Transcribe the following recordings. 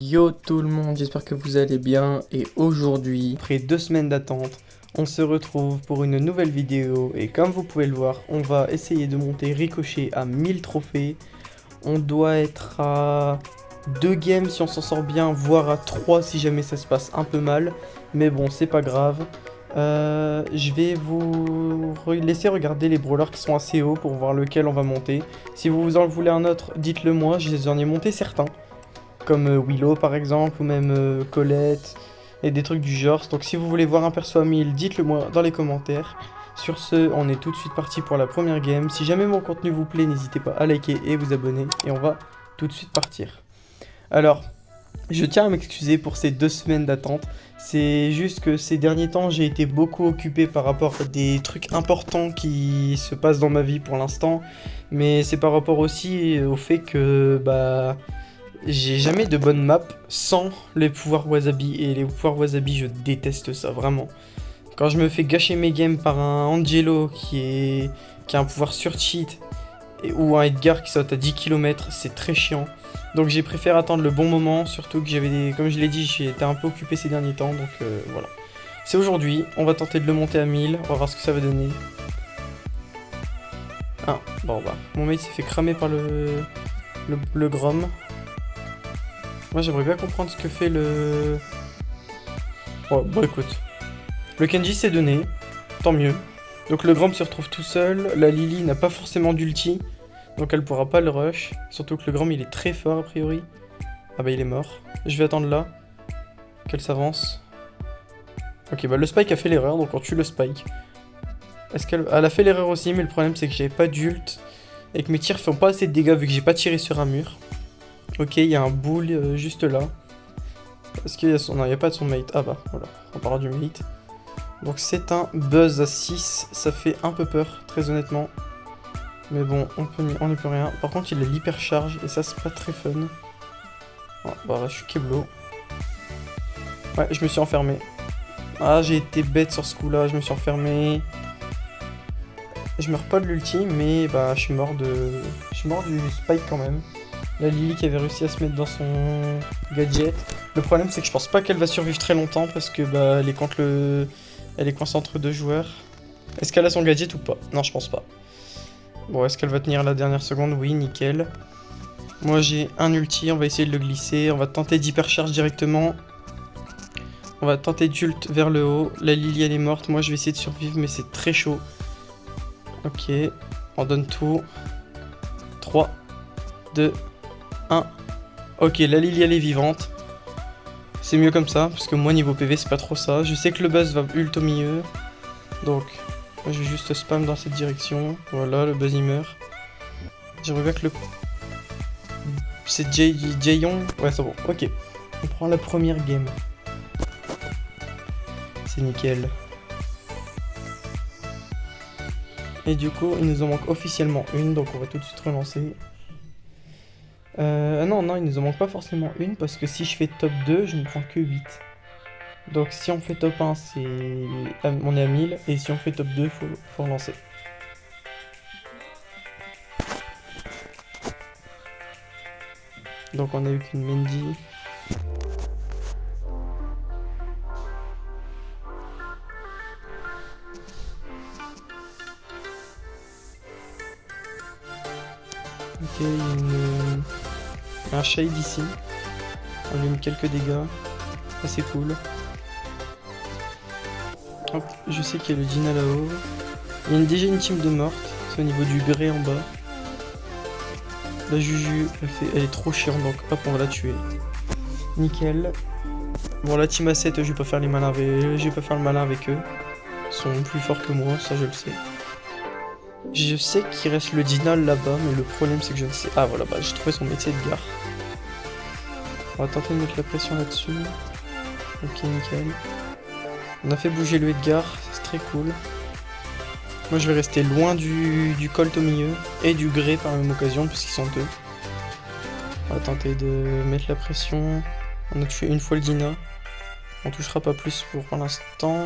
Yo tout le monde, j'espère que vous allez bien et aujourd'hui, après 2 semaines d'attente, on se retrouve pour une nouvelle vidéo et comme vous pouvez le voir, on va essayer de monter Ricochet à 1000 trophées. On doit être à 2 games si on s'en sort bien, voire à 3 si jamais ça se passe un peu mal. Mais bon, c'est pas grave. Je vais vous laisser regarder les brawlers qui sont assez hauts pour voir lequel on va monter. Si vous en voulez un autre, dites-le moi, j'en ai monté certains comme Willow par exemple, ou même Colette, et des trucs du genre. Donc si vous voulez voir un perso à 1000, dites-le moi dans les commentaires. Sur ce, on est tout de suite parti pour la première game. Si jamais mon contenu vous plaît, n'hésitez pas à liker et vous abonner, et on va tout de suite partir. Alors, je tiens à m'excuser pour ces 2 semaines d'attente. C'est juste que ces derniers temps, j'ai été beaucoup occupé par rapport à des trucs importants qui se passent dans ma vie pour l'instant. Mais c'est par rapport aussi au fait que, j'ai jamais de bonne map sans les pouvoirs Wasabi, et les pouvoirs Wasabi je déteste ça vraiment. Quand je me fais gâcher mes games par un Angelo qui a un pouvoir sur cheat ou un Edgar qui saute à 10 km, c'est très chiant. Donc j'ai préféré attendre le bon moment, surtout que comme je l'ai dit, j'ai été un peu occupé ces derniers temps, donc voilà. C'est aujourd'hui, on va tenter de le monter à 1000, on va voir ce que ça va donner. Ah, bon bah, mon mate s'est fait cramer par le Grom. Moi j'aimerais bien comprendre ce que fait le... Oh, bon écoute. Le Kenji s'est donné, tant mieux. Donc le Grom se retrouve tout seul, la Lily n'a pas forcément d'ulti, donc elle pourra pas le rush. Surtout que le Grom il est très fort a priori. Ah bah il est mort. Je vais attendre là, qu'elle s'avance. Ok bah le Spike a fait l'erreur, donc on tue le Spike. Elle a fait l'erreur aussi, mais le problème c'est que j'avais pas d'ult, et que mes tirs font pas assez de dégâts vu que j'ai pas tiré sur un mur. Ok, il y a un bull juste là. Est-ce qu'il y a son... Non, il n'y a pas de son mate. Ah bah, voilà, on parlera du mate. Donc c'est un buzz à 6, ça fait un peu peur, très honnêtement. Mais bon, on n'y peut rien. Par contre, il a l'hypercharge, et ça, c'est pas très fun. Oh, bah là, je suis Keblo. Ouais, je me suis enfermé. Ah, j'ai été bête sur ce coup-là, je me suis enfermé. Je meurs pas de l'ulti, mais bah, je suis mort du spike quand même. La Lily qui avait réussi à se mettre dans son gadget. Le problème c'est que je pense pas qu'elle va survivre très longtemps parce que bah elle est coincée entre 2 joueurs. Est-ce qu'elle a son gadget ou pas? Non, je pense pas. Bon, est-ce qu'elle va tenir la dernière seconde? Oui, nickel. Moi j'ai un ulti, on va essayer de le glisser. On va tenter d'hypercharge directement. On va tenter d'ult vers le haut. La Lily elle est morte, moi je vais essayer de survivre mais c'est très chaud. Ok, on donne tout. 3, 2, 1. Ok, la Lily elle est vivante. C'est mieux comme ça, parce que moi niveau PV c'est pas trop ça. Je sais que le buzz va ult au milieu. Donc, moi, je vais juste spam dans cette direction. Voilà, le buzz il meurt. J'aimerais bien que le... C'est Jaeyoung. Ouais, c'est bon, ok. On prend la première game. C'est nickel. Et du coup, il nous en manque officiellement une, donc on va tout de suite relancer. Non, il nous en manque pas forcément une, parce que si je fais top 2, je ne prends que 8. Donc si on fait top 1, on est à 1000, et si on fait top 2, faut relancer. Donc on a eu qu'une Mendy. Ok, il y a un shade ici. On lui met quelques dégâts. Ça c'est cool. Hop, je sais qu'il y a le Dina là-haut. Il y a déjà une team de mortes. C'est au niveau du grès en bas. La Juju, elle est trop chiante, donc hop, on va la tuer. Nickel. Bon, la team A7, je vais pas faire le malin avec eux. Ils sont plus forts que moi, ça je le sais. Je sais qu'il reste le Dina là-bas, mais le problème c'est que je ne sais... Ah voilà, bah j'ai trouvé son métier de gare. On va tenter de mettre la pression là-dessus. Ok, nickel. On a fait bouger le Edgar, c'est très cool. Moi je vais rester loin du Colt au milieu et du Grey par la même occasion puisqu'ils sont deux. On va tenter de mettre la pression. On a tué une fois le Dina. On touchera pas plus pour l'instant.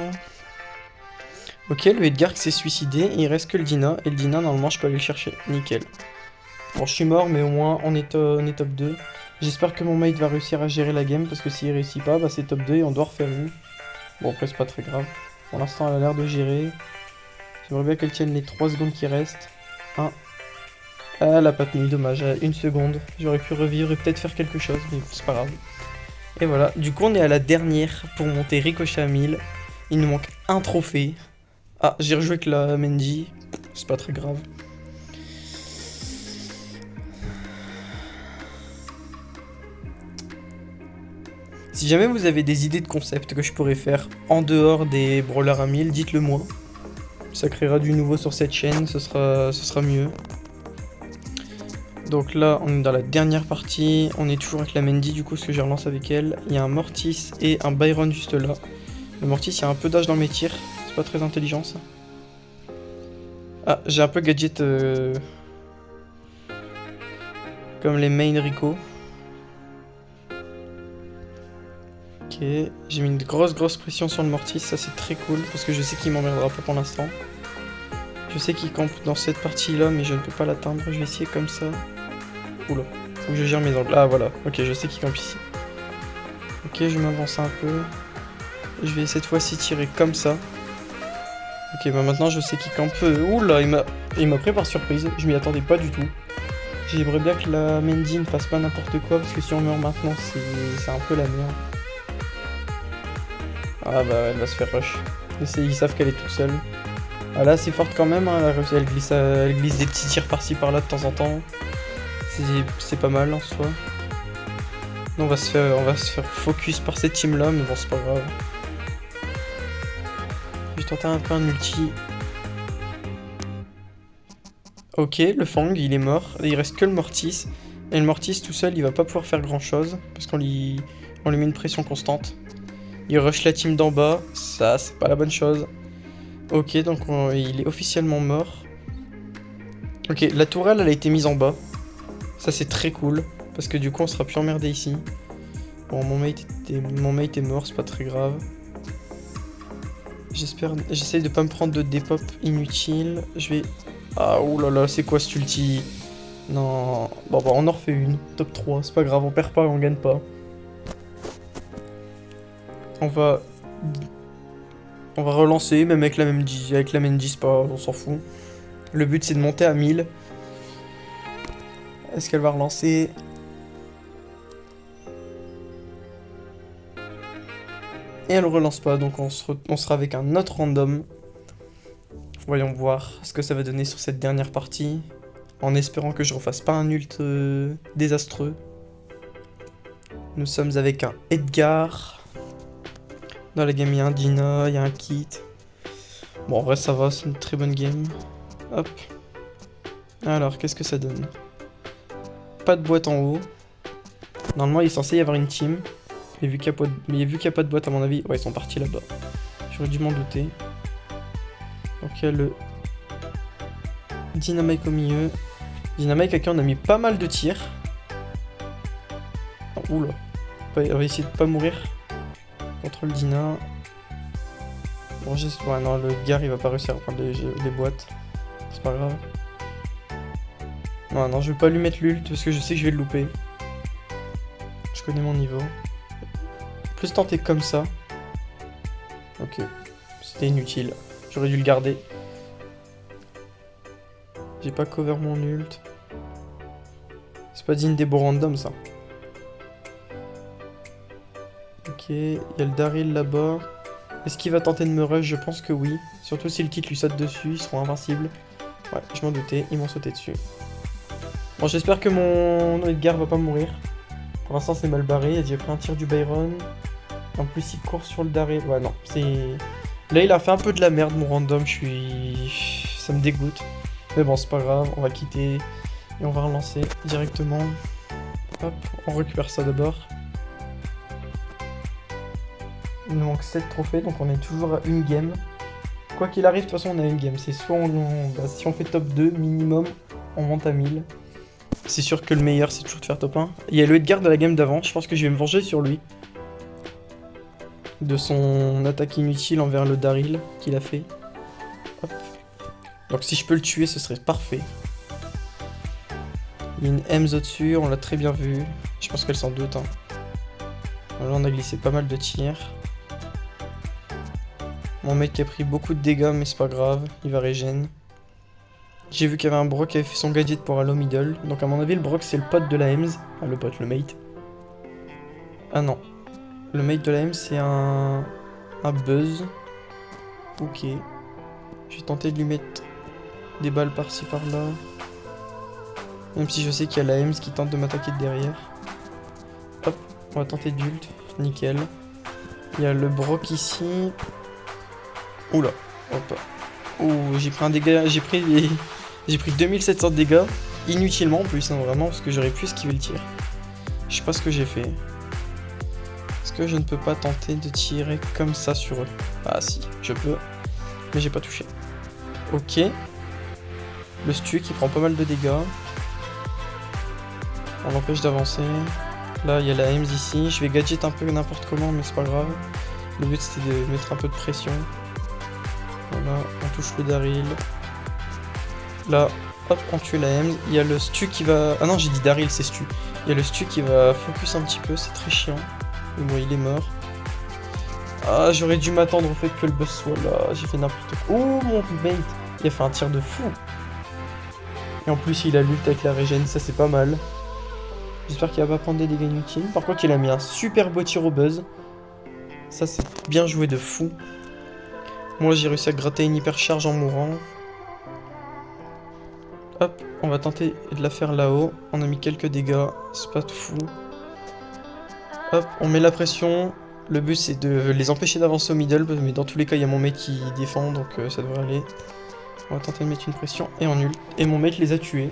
Ok, le Edgar qui s'est suicidé, il reste que le Dina, et le Dina normalement je peux aller le chercher, nickel. Bon, je suis mort mais au moins on est top 2. J'espère que mon mate va réussir à gérer la game, parce que s'il réussit pas, bah c'est top 2 et on doit refaire une. Bon, après, c'est pas très grave. Pour l'instant, elle a l'air de gérer. J'aimerais bien qu'elle tienne les 3 secondes qui restent. 1. Ah, elle a pas tenu, dommage, à 1 seconde. J'aurais pu revivre et peut-être faire quelque chose, mais c'est pas grave. Et voilà, du coup, on est à la dernière pour monter Ricochet à 1000. Il nous manque un trophée. Ah, j'ai rejoué avec la Mendy. C'est pas très grave. Si jamais vous avez des idées de concepts que je pourrais faire en dehors des brawlers à 1000, dites-le moi. Ça créera du nouveau sur cette chaîne, ce sera mieux. Donc là, on est dans la dernière partie. On est toujours avec la Mendy, du coup, ce que j'ai relancé avec elle. Il y a un Mortis et un Byron juste là. Le Mortis, il y a un peu d'âge dans mes tirs. C'est pas très intelligent, ça. Ah, j'ai un peu gadget comme les main Rico. Ok, j'ai mis une grosse pression sur le Mortis, ça c'est très cool, parce que je sais qu'il m'emmerdera pas pour l'instant. Je sais qu'il campe dans cette partie-là, mais je ne peux pas l'atteindre. Je vais essayer comme ça. Oula, faut que je gère mes angles. Ah voilà, ok, je sais qu'il campe ici. Ok, je m'avance un peu. Je vais cette fois-ci tirer comme ça. Ok, bah maintenant je sais qu'il campe. Oula, il m'a pris par surprise. Je m'y attendais pas du tout. J'aimerais bien que la Mendy ne fasse pas n'importe quoi, parce que si on meurt maintenant, c'est un peu la merde. Ah bah elle va se faire rush. Ils savent qu'elle est toute seule. Ah là c'est forte quand même, hein. Elle glisse des petits tirs par-ci par-là de temps en temps. C'est pas mal en soi. On va se faire focus par cette team là, mais bon c'est pas grave. Je vais tenter un peu un ulti. Ok, le Fang il est mort. Il reste que le Mortis. Et le Mortis tout seul il va pas pouvoir faire grand chose. Parce qu'on lui met une pression constante. Il rush la team d'en bas. Ça c'est pas la bonne chose. Ok, donc il est officiellement mort. Ok, la tourelle elle a été mise en bas. Ça c'est très cool. Parce que du coup on sera plus emmerdé ici. Bon, mon mate est mort, c'est pas très grave. J'essaye de pas me prendre de dépop inutile. Je vais... Ah oulala, c'est quoi cet ulti? Non... Bon bah on en refait une. Top 3, c'est pas grave, on perd pas, on gagne pas. On va relancer, même avec la même 10, c'est pas... on s'en fout. Le but c'est de monter à 1000. Est-ce qu'elle va relancer? Et elle relance pas, donc on sera avec un autre random. Voyons voir ce que ça va donner sur cette dernière partie. En espérant que je refasse pas un ult désastreux. Nous sommes avec un Edgar. Dans la game, il y a un Dina, il y a un Kit. Bon, en vrai, ça va, c'est une très bonne game. Hop. Alors, qu'est-ce que ça donne? Pas de boîte en haut. Normalement, il est censé y avoir une team. Mais vu qu'il n'y a pas de boîte, à mon avis, ouais, ils sont partis là-bas. J'aurais dû m'en douter. Donc, il y a le Dynamite au milieu. Dynamite, à qui on a mis pas mal de tirs. Oh, oula. On va essayer de pas mourir contre le Dina. Bon, ouais, non, le Edgar, il va pas réussir à prendre les boîtes. C'est pas grave. Non, je vais pas lui mettre l'ult parce que je sais que je vais le louper. Je connais mon niveau. Plus tenter comme ça. Ok. C'était inutile. J'aurais dû le garder. J'ai pas cover mon ult. C'est pas digne des beaux randoms ça. Ok, il y a le Daryl là-bas. Est-ce qu'il va tenter de me rush? Je pense que oui. Surtout si le kit lui saute dessus, ils seront invincibles. Ouais, je m'en doutais, ils m'ont sauté dessus. Bon, j'espère que mon Edgar va pas mourir. Pour l'instant, c'est mal barré. Il a déjà pris un tir du Byron. En plus, il court sur le Daryl. Ouais, non, c'est... Là, il a fait un peu de la merde, mon random. Ça me dégoûte. Mais bon, c'est pas grave. On va quitter et on va relancer directement. Hop, on récupère ça d'abord. Il nous manque 7 trophées, donc on est toujours à une game. Quoi qu'il arrive, de toute façon, on a une game. C'est soit si on fait top 2 minimum, on monte à 1000. C'est sûr que le meilleur, c'est toujours de faire top 1. Il y a le Edgar de la game d'avant. Je pense que je vais me venger sur lui. De son attaque inutile envers le Daryl qu'il a fait. Hop. Donc si je peux le tuer, ce serait parfait. Il y a une Ems au-dessus, on l'a très bien vu. Je pense qu'elle s'en doute. Hein. Là, on a glissé pas mal de tirs. Mon mec a pris beaucoup de dégâts, mais c'est pas grave, il va régène. J'ai vu qu'il y avait un Brock qui avait fait son gadget pour aller au middle. Donc à mon avis, le Brock c'est le pote de la Hems. Ah, le pote, le mate. Ah non. Le mate de la Hems c'est un Buzz. Ok. Je vais tenter de lui mettre des balles par-ci par-là. Même si je sais qu'il y a la Hems qui tente de m'attaquer de derrière. Hop, on va tenter d'ult. Nickel. Il y a le Brock ici. Oula. Hop. Oh, j'ai pris un dégât. J'ai pris 2700 de dégâts. Inutilement en plus, hein, vraiment, parce que j'aurais pu esquiver le tir. Je sais pas ce que j'ai fait. Est-ce que je ne peux pas tenter de tirer comme ça sur eux? Ah si, je peux. Mais j'ai pas touché. Ok. Le Stu qui prend pas mal de dégâts. On l'empêche d'avancer. Là, il y a la Hems ici. Je vais gadget un peu n'importe comment, mais c'est pas grave. Le but, c'était de mettre un peu de pression. Voilà, on touche le Daryl. Là, hop, on tue la Hems. Il y a le Stu qui va... Ah non, j'ai dit Daryl, c'est Stu. Il y a le Stu qui va focus un petit peu, c'est très chiant. Mais bon, il est mort. Ah, j'aurais dû m'attendre au fait que le boss soit là. J'ai fait n'importe quoi. Oh, mon mate, il a fait un tir de fou. Et en plus, il a l'ult avec la régène, ça c'est pas mal. J'espère qu'il va pas prendre des dégâts inutiles. Par contre, il a mis un super beau tir au Buzz. Ça, c'est bien joué de fou. Moi, j'ai réussi à gratter une hyper charge en mourant. Hop, on va tenter de la faire là-haut. On a mis quelques dégâts, c'est pas de fou. Hop, on met la pression. Le but, c'est de les empêcher d'avancer au middle. Mais dans tous les cas, il y a mon mate qui défend, donc ça devrait aller. On va tenter de mettre une pression et en ult. Et mon mate les a tués.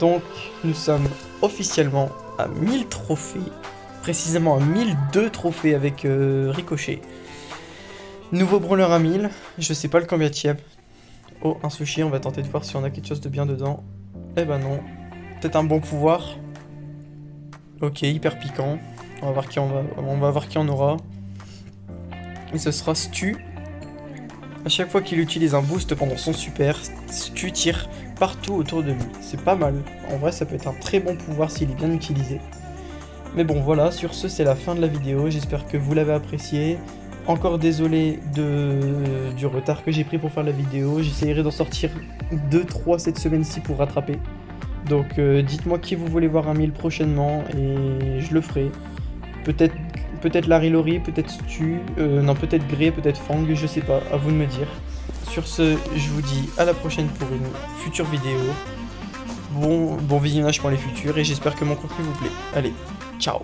Donc, nous sommes officiellement à 1000 trophées. Précisément à 1002 trophées avec Ricochet. Nouveau brawler à 1000. Je sais pas le combienième. Oh, un sushi. On va tenter de voir si on a quelque chose de bien dedans. Eh ben non. Peut-être un bon pouvoir. Ok, hyper piquant. On va voir qui on aura. Et ce sera Stu. À chaque fois qu'il utilise un boost pendant son super, Stu tire partout autour de lui. C'est pas mal. En vrai, ça peut être un très bon pouvoir s'il est bien utilisé. Mais bon, voilà. Sur ce, c'est la fin de la vidéo. J'espère que vous l'avez apprécié. Encore désolé du retard que j'ai pris pour faire la vidéo. J'essaierai d'en sortir 2-3 cette semaine-ci pour rattraper. Donc dites-moi qui vous voulez voir un 1000 prochainement et je le ferai. Peut-être Larry Lori, peut-être Stu, non peut-être Grey, peut-être Fang, je sais pas, à vous de me dire. Sur ce, je vous dis à la prochaine pour une future vidéo. Bon visionnage pour les futurs et j'espère que mon contenu vous plaît. Allez, ciao!